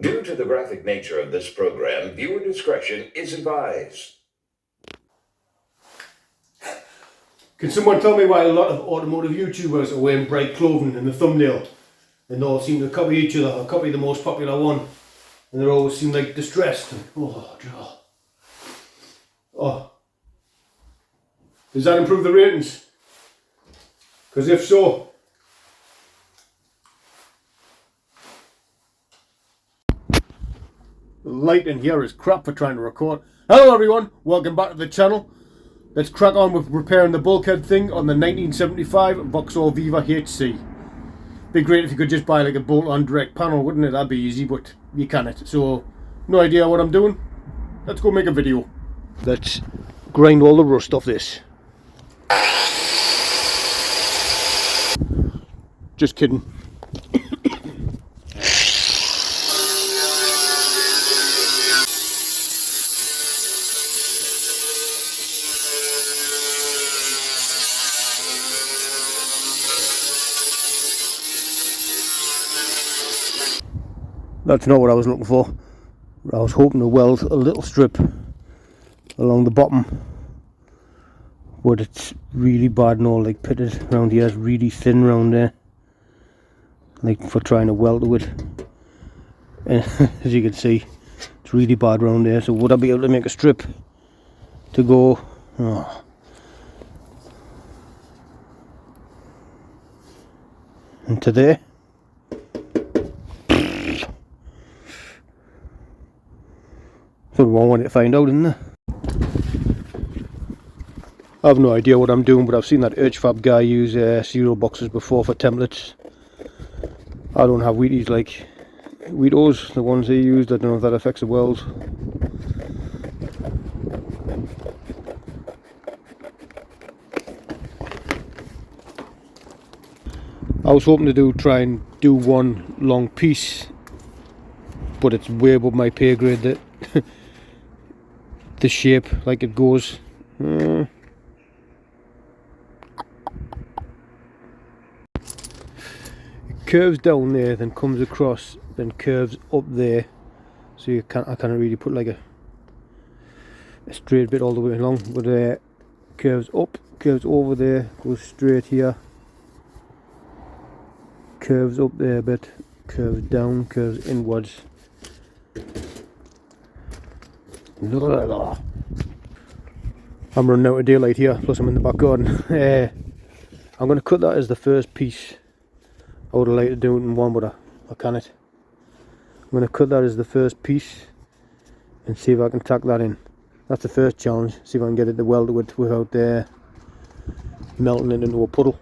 Due to the graphic nature of this program, viewer discretion is advised. Can someone tell me why a lot of automotive YouTubers are wearing bright clothing in the thumbnail? And they all seem to copy each other, or copy the most popular one. And they always seem like distressed. Oh, God. Oh. Does that improve the ratings? Because if so... The light in here is crap for trying to record. Hello everyone, welcome back to the channel. Let's crack on with repairing the bulkhead thing on the 1975 Vauxhall Viva HC. Be great if you could just buy like a bolt-on direct panel, wouldn't it? That'd be easy, but you can't. So, no idea what I'm doing. Let's go make a video. Let's grind all the rust off this. Just kidding. That's not what I was looking for. I was hoping to weld a little strip along the bottom, but it's really bad and all like pitted around here. It's really thin around there, like for trying to weld to it. And as you can see, it's really bad around there. So would I be able to make a strip to go into there? That's one way to find out, isn't there? I have no idea what I'm doing, but I've seen that Urchfab guy use cereal boxes before for templates. I don't have Wheaties like Wheatos, the ones he used. I don't know if that affects the weld. I was hoping to try and do one long piece, but it's way above my pay grade. That the shape, like it goes. It curves down there, then comes across, then curves up there. So I can't really put like a straight bit all the way along, but curves up, curves over there, goes straight here, curves up there a bit, curves down, curves inwards. I'm running out of daylight here, plus I'm in the back garden. I'm going to cut that as the first piece. I would have liked to do it in one, but I can't. I'm going to cut that as the first piece and see if I can tack that in. That's the first challenge, see if I can get it to weld it without melting it into a puddle.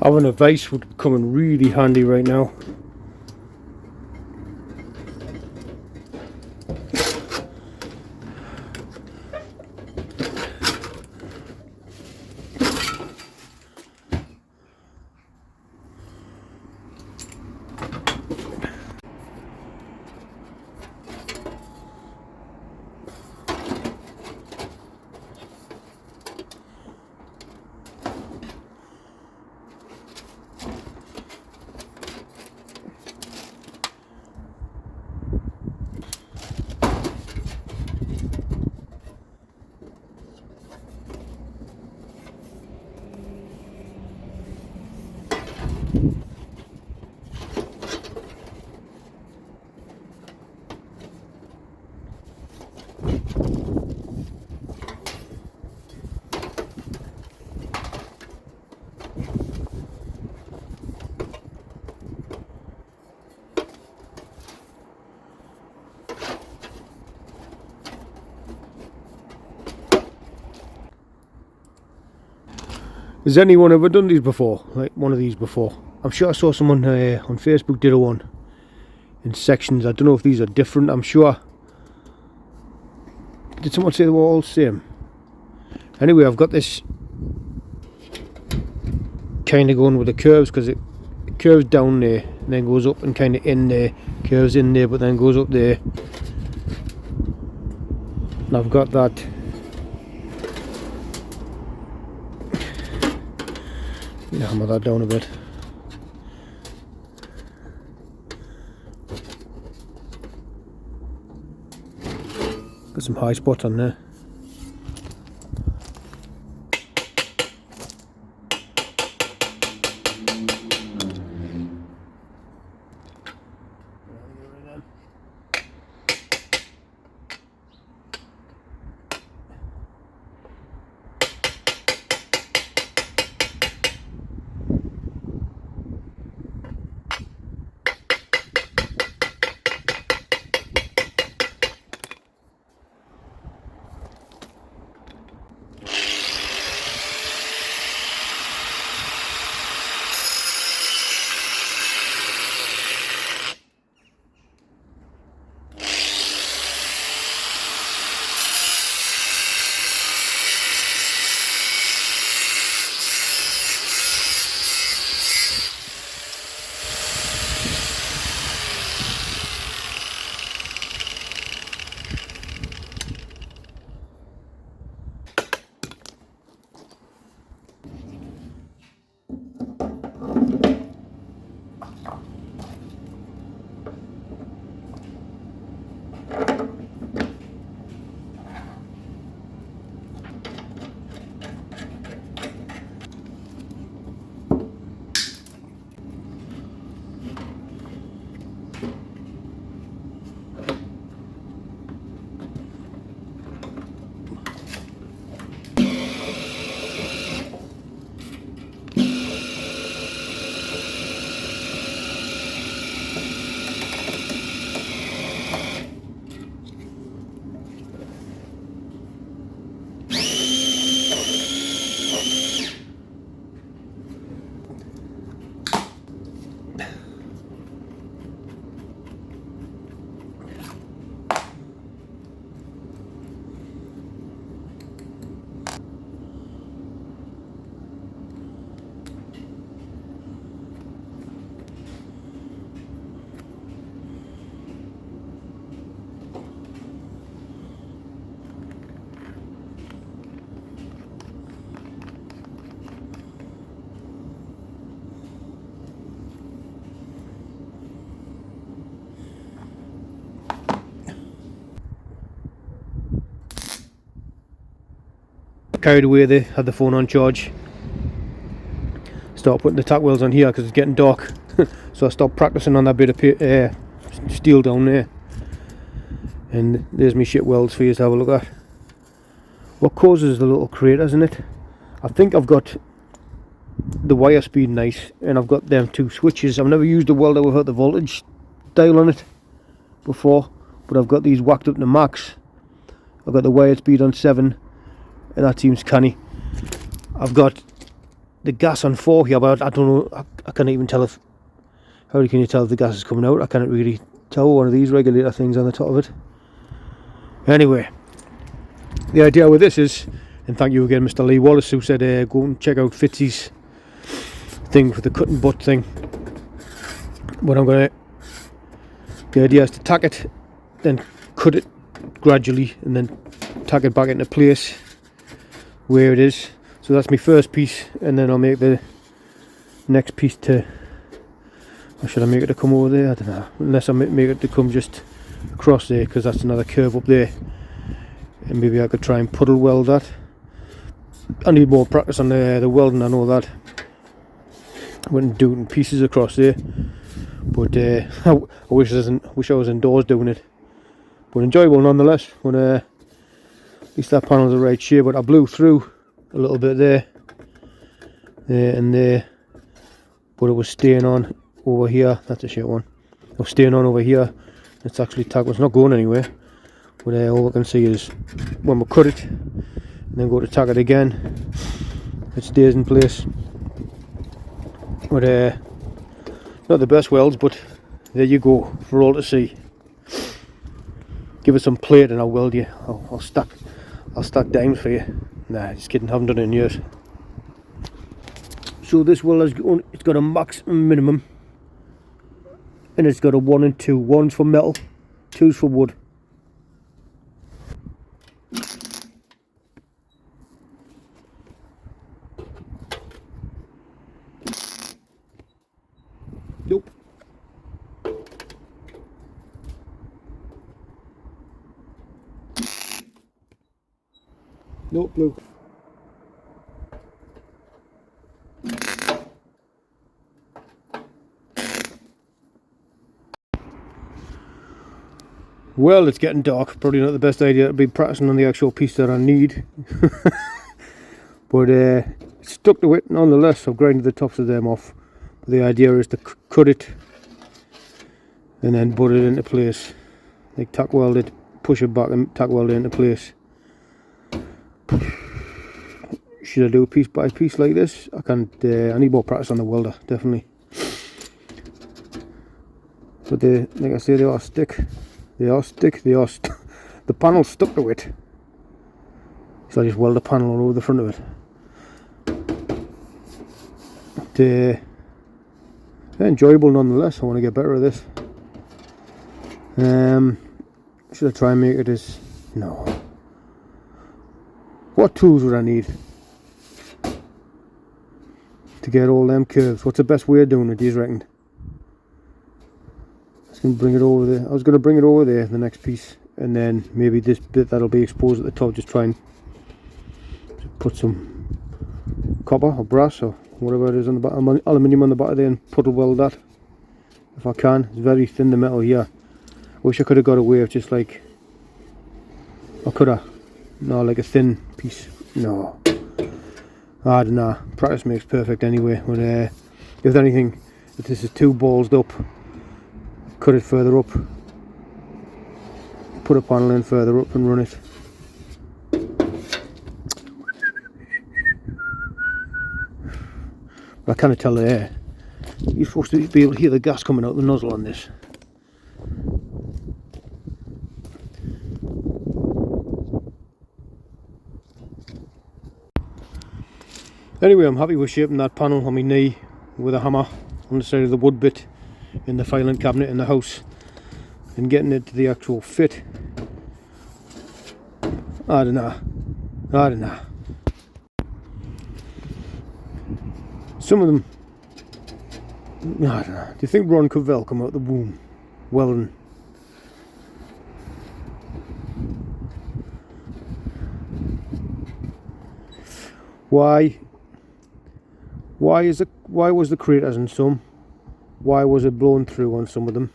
Having a vise would come in really handy right now. Has anyone ever done these before? Like one of these before? I'm sure I saw someone on Facebook did a one in sections. I don't know if these are different. I'm sure. Did someone say they were all the same? Anyway, I've got this kind of going with the curves, because it curves down there and then goes up and kind of in there, curves in there but then goes up there. And I've got that hammer that down a bit. Got some high spots on there. Carried away there, had the phone on charge. Start putting the tack welds on here because it's getting dark. So I stopped practicing on that bit of steel down there. And there's my shit welds for you to have a look at. What causes the little craters in it? I think I've got the wire speed nice, and I've got them two switches. I've never used a welder without the voltage dial on it before, but I've got these whacked up to max. I've got the wire speed on 7, and that seems canny. I've got the gas on 4 here, but I don't know, I can't even tell if, how can you tell if the gas is coming out? I can't really tell. One of these regulator things on the top of it. Anyway, the idea with this is, and thank you again Mr. Lee Wallace, who said go and check out Fitzy's thing with the cut and butt thing. But the idea is to tack it, then cut it gradually, and then tack it back into place where it is. So that's my first piece, and then I'll make the next piece to, or should I make it to come over there? I don't know, unless I make it to come just across there, because that's another curve up there, and maybe I could try and puddle weld that. I need more practice on the welding, I know that. I wouldn't do it in pieces across there, but I wish I was indoors doing it. But enjoyable nonetheless. When at least that panel's the right shape. But I blew through a little bit there and there, but it was staying on over here. That's a shit one. It was staying on over here. It's actually tacked. It's not going anywhere. But all I can see is when we cut it and then go to tack it again, it stays in place. But not the best welds, but there you go for all to see. Give us some plate and I'll weld you. I'll stack dimes for you. Nah, just kidding, haven't done it in years. So this welder's it's got a max and minimum, and it's got a 1 and 2. 1's for metal, 2's for wood. Nope. Nope, blue. Well, it's getting dark. Probably not the best idea to be practicing on the actual piece that I need. But it's stuck to it nonetheless. I've grinded the tops of them off. But the idea is to cut it and then put it into place. Like tack weld it, push it back and tack weld it into place. Should I do a piece by piece like this? I can't. I need more practice on the welder, definitely. But like I say, they are stick. The panel's stuck to it. So I just weld a panel all over the front of it. But, they're enjoyable nonetheless. I want to get better at this. Should I try and make it as... No. What tools would I need to get all them curves? What's the best way of doing it, do you reckon? I was going to bring it over there. I was going to bring it over there, the next piece, and then maybe this bit that'll be exposed at the top, just try and put some copper or brass or whatever it is on the back, aluminium on the back of there, and put a weld that if I can. It's very thin, the metal here. Wish I could have got away with just like, I could have, no, like a thin piece. No, I don't know. Practice makes perfect anyway. But if anything, if this is too ballsed up, cut it further up, put a panel in further up and run it. But I kind tell the air. You're supposed to be able to hear the gas coming out the nozzle on this. Anyway, I'm happy with shaping that panel on my knee with a hammer on the side of the wood bit in the filing cabinet in the house and getting it to the actual fit. I don't know. Some of them, I don't know. Do you think Ron Cavell come out the womb welding? Why was the craters in some? Why was it blown through on some of them?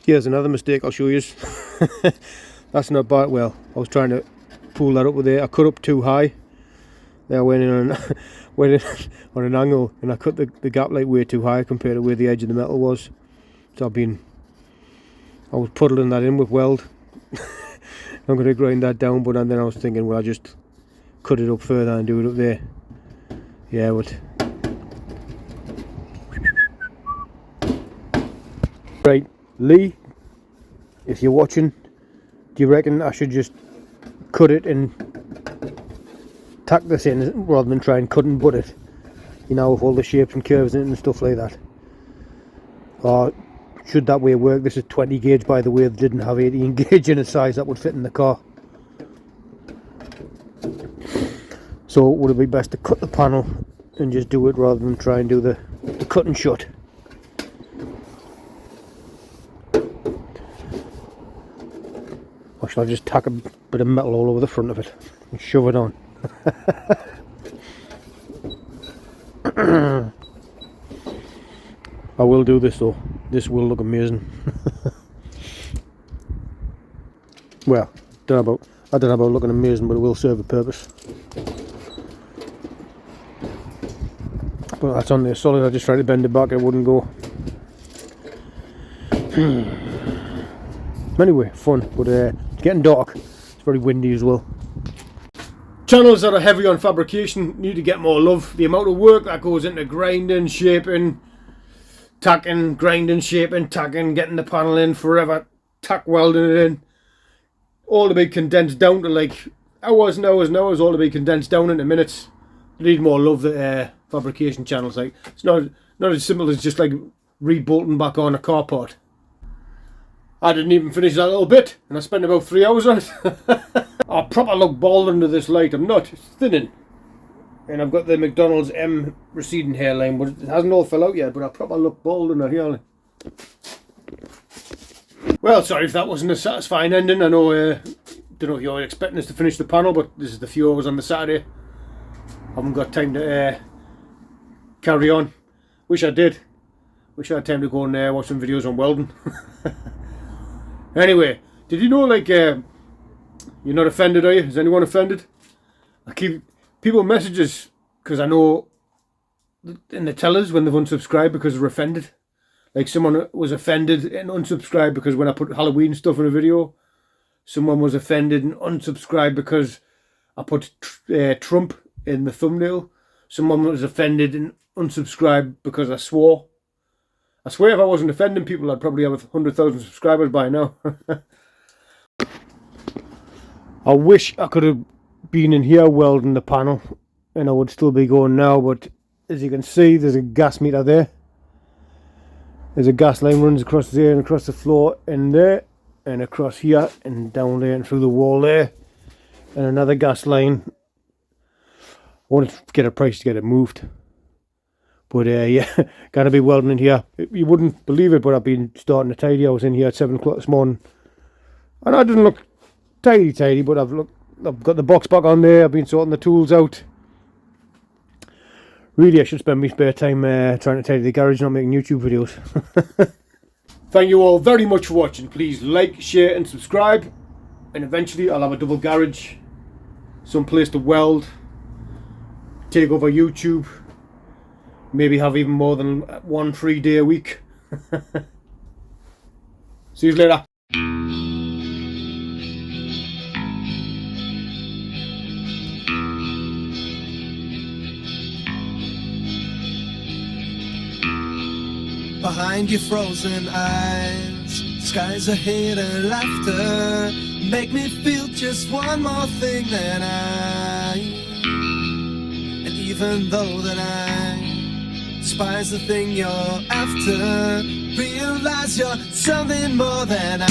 Here's another mistake I'll show you. That's not bad. Well, I was trying to pull that up with there. I cut up too high. There I went in on an angle, and I cut the gap like way too high compared to where the edge of the metal was. So I was puddling that in with weld. I'm going to grind that down, but then I was thinking, well, I'll just cut it up further and do it up there. Yeah, but... Right, Lee, if you're watching, do you reckon I should just cut it and tack this in rather than try and cut and butt it? You know, with all the shapes and curves in it and stuff like that. Or should that way work? This is 20 gauge, by the way. They didn't have 18 gauge in a size that would fit in the car. So would it be best to cut the panel and just do it rather than try and do the cut and shut? Or shall I just tack a bit of metal all over the front of it and shove it on? I will do this though. This will look amazing. Well, I don't know about looking amazing, but it will serve a purpose. But that's on there solid. I just tried to bend it back, it wouldn't go. Anyway, fun, but it's getting dark. It's very windy as well. Channels that are heavy on fabrication need to get more love. The amount of work that goes into grinding, shaping, tacking, grinding, shaping, tacking, getting the panel in forever, tack welding it in, all to be condensed down to like hours and hours and hours, all to be condensed down into minutes. They need more love, the fabrication channels. Like, it's not as simple as just like rebolting back on a carport. I didn't even finish that little bit, and I spent about 3 hours on it. I proper look bald under this light. I'm not. It's thinning. And I've got the McDonald's M receding hairline, but it hasn't all fell out yet, but I proper look bald under here. Well, sorry if that wasn't a satisfying ending. I know, don't know if you're expecting us to finish the panel, but this is the few hours on the Saturday. I haven't got time to carry on. Wish I did. Wish I had time to go and watch some videos on welding. Anyway, did you know, like, you're not offended, are you? Is anyone offended? I keep people messages because I know, and they tell us when they've unsubscribed because they're offended. Like, someone was offended and unsubscribed because when I put Halloween stuff in a video, someone was offended and unsubscribed because I put Trump in the thumbnail. Someone was offended and unsubscribed because I swore. I swear if I wasn't offending people, I'd probably have 100,000 subscribers by now. I wish I could have been in here welding the panel and I would still be going now, but as you can see, there's a gas meter there. There's a gas line runs across there and across the floor and there and across here and down there and through the wall there, and another gas line. I wanted to get a price to get it moved. But yeah, gotta be welding in here. You wouldn't believe it, but I've been starting to tidy. I was in here at 7 o'clock this morning, and I didn't look tidy, but I've got the box back on there. I've been sorting the tools out. Really, I should spend my spare time trying to tidy the garage, not making YouTube videos. Thank you all very much for watching. Please like, share, and subscribe. And eventually, I'll have a double garage, some place to weld, take over YouTube. Maybe have even more than 1 free day a week. See you later. Behind your frozen eyes, skies ahead and laughter make me feel just one more thing than and even though that I despise the thing you're after, realize you're something more than I